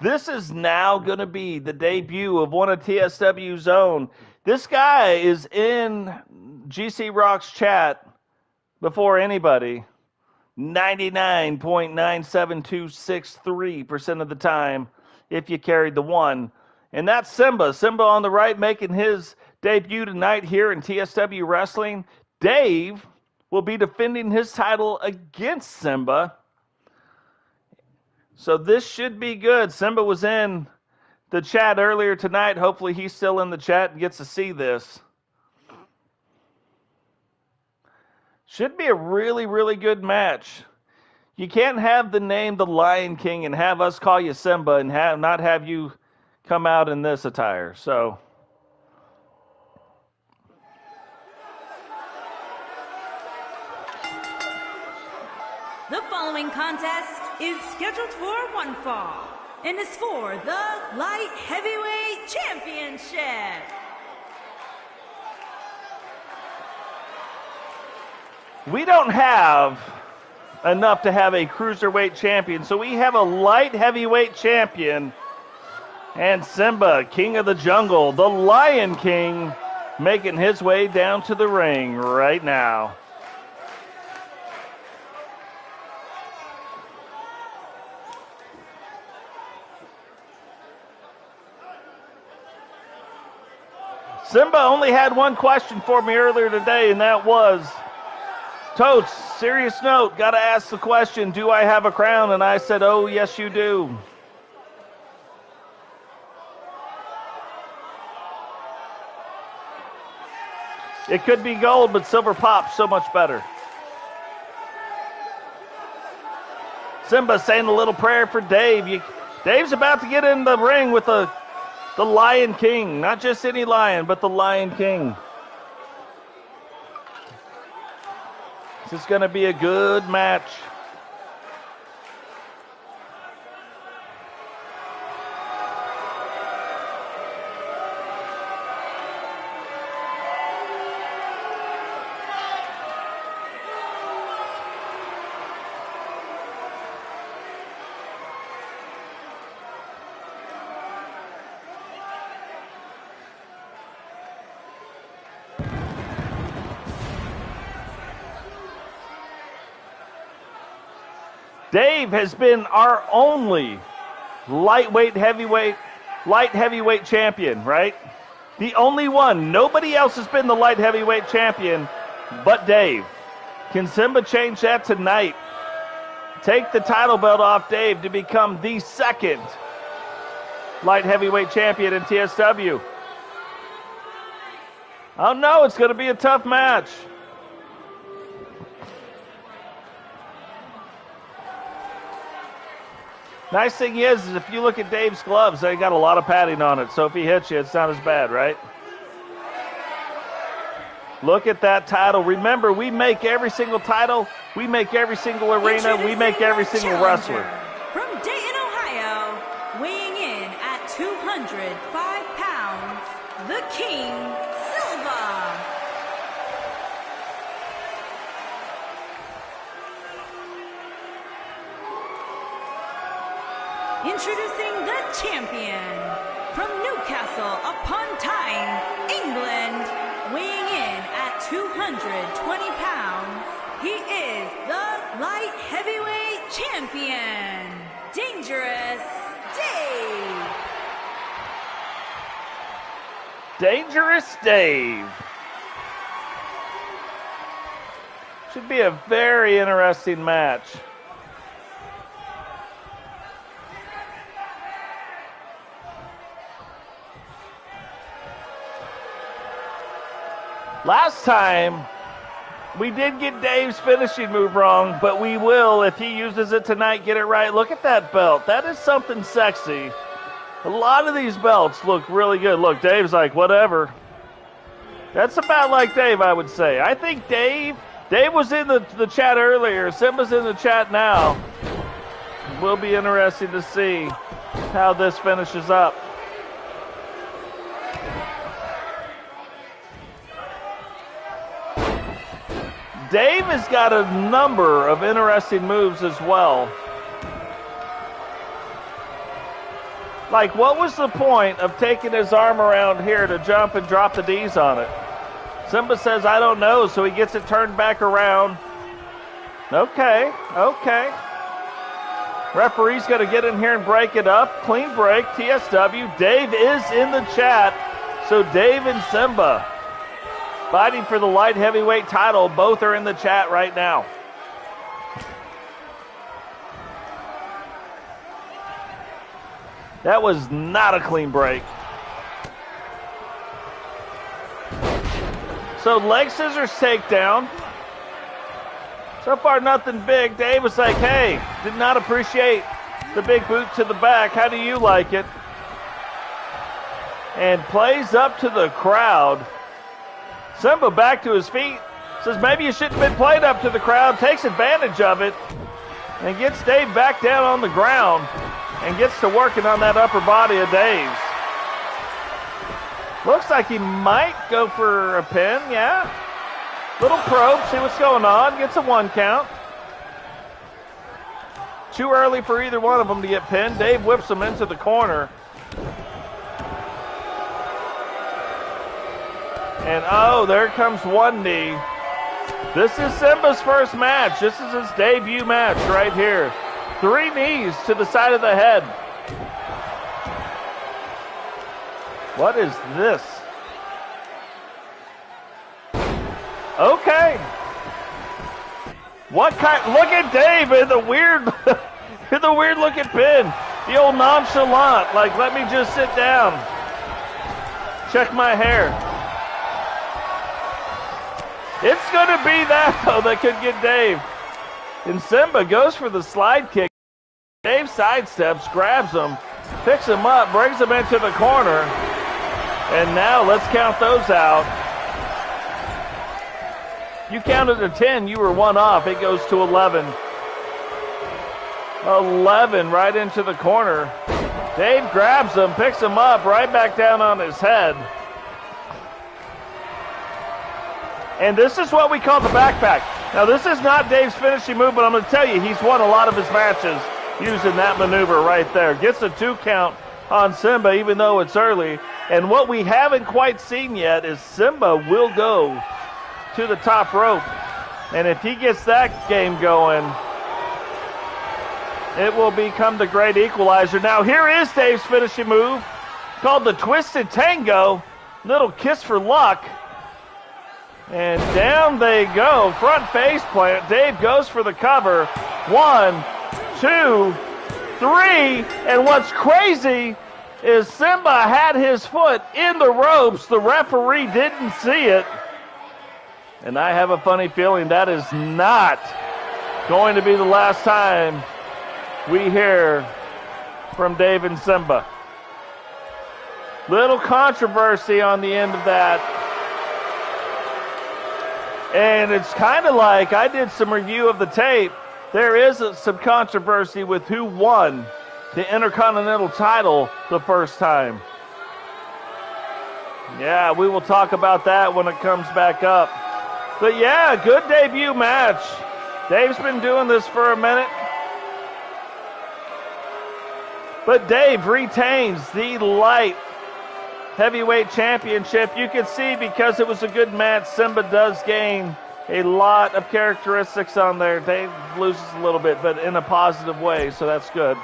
This is now going to be the debut of one of TSW's own. This guy is in GC Rock's chat before anybody. 99.97263% of the time if you carried the one. And that's Cimba. Cimba on the right making his debut tonight here in TSW Wrestling. Dave will be defending his title against Cimba. So this should be good. Cimba was in the chat earlier tonight. Hopefully he's still in the chat and gets to see this. Should be a really, really good match. You can't have the name the Lion King and have us call you Cimba and not have you come out in this attire. So the following contest is scheduled for one fall and is for the Light Heavyweight Championship. We don't have enough to have a cruiserweight champion, so we have a light heavyweight champion. And Cimba, King of the Jungle, the Lion King, making his way down to the ring right now. Cimba only had one question for me earlier today, and that was, Totes, serious note, got to ask the question, do I have a crown? And I said, oh, yes, you do. It could be gold, but silver pops so much better. Cimba saying a little prayer for Dave. Dave's about to get in the ring with the Lion King. Not just any lion, but the Lion King. This is going to be a good match. Dave has been our only light heavyweight champion, right? The only one. Nobody else has been the light heavyweight champion but Dave. Can Cimba change that tonight? Take the title belt off Dave to become the second light heavyweight champion in TSW. Oh no, it's going to be a tough match. Nice thing is if you look at Dave's gloves, they got a lot of padding on it. So if he hits you, it's not as bad, right? Look at that title. Remember, we make every single title. We make every single arena. We make every single wrestler. From Dayton, Ohio, weighing in at 205 pounds, the King, Cimba. Introducing the champion from Newcastle upon Tyne, England, weighing in at 220 pounds, he is the light heavyweight champion, Dangerous Dave. Dangerous Dave. Should be a very interesting match. Last time, we did get Dave's finishing move wrong, but we will, if he uses it tonight, get it right. Look at that belt. That is something sexy. A lot of these belts look really good. Look, Dave's like, whatever. That's about like Dave, I would say. I think Dave was in the chat earlier. Cimba's in the chat now. Will be interesting to see how this finishes up. Dave has got a number of interesting moves as well. Like, what was the point of taking his arm around here to jump and drop the D's on it? Cimba says, I don't know, so he gets it turned back around. Okay. Referee's going to get in here and break it up. Clean break, TSW. Dave is in the chat. So Dave and Cimba fighting for the light heavyweight title. Both are in the chat right now. That was not a clean break. So leg scissors takedown. So far nothing big. Dave was like, hey, did not appreciate the big boot to the back. How do you like it? And plays up to the crowd. Cimba back to his feet. Says maybe you shouldn't have been played up to the crowd. Takes advantage of it. And gets Dave back down on the ground. And gets to working on that upper body of Dave's. Looks like he might go for a pin, yeah. Little probe, see what's going on. Gets a 1 count. Too early for either one of them to get pinned. Dave whips him into the corner. And oh, there comes one knee. This is Cimba's first match. This is his debut match right here. 3 knees to the side of the head. What is this? Okay. What kind? Look at Dave in the weird, the weird looking pin. The old nonchalant, like let me just sit down. Check my hair. It's gonna be that though that could get Dave. And Cimba goes for the slide kick. Dave sidesteps, grabs him, picks him up, brings him into the corner. And now let's count those out. You counted to 10, you were 1 off. It goes to 11. 11 right into the corner. Dave grabs him, picks him up, right back down on his head. And this is what we call the backpack. Now, this is not Dave's finishing move, but I'm going to tell you, he's won a lot of his matches using that maneuver right there. Gets a 2 count on Cimba, even though it's early. And what we haven't quite seen yet is Cimba will go to the top rope. And if he gets that game going, it will become the great equalizer. Now, here is Dave's finishing move called the Twisted Tango. Little kiss for luck. And down they go. Front face plant. Dave goes for the cover. 1, 2, 3. And what's crazy is Cimba had his foot in the ropes. The referee didn't see it. And I have a funny feeling that is not going to be the last time we hear from Dave and Cimba. Little controversy on the end of that. And it's kind of like, I did some review of the tape. There is some controversy with who won the Intercontinental title the first time. Yeah, we will talk about that when it comes back up. But yeah, good debut match. Dave's been doing this for a minute. But Dave retains the light heavyweight championship. You can see because it was a good match, Cimba does gain a lot of characteristics on there. Dave loses a little bit, but in a positive way, so that's good.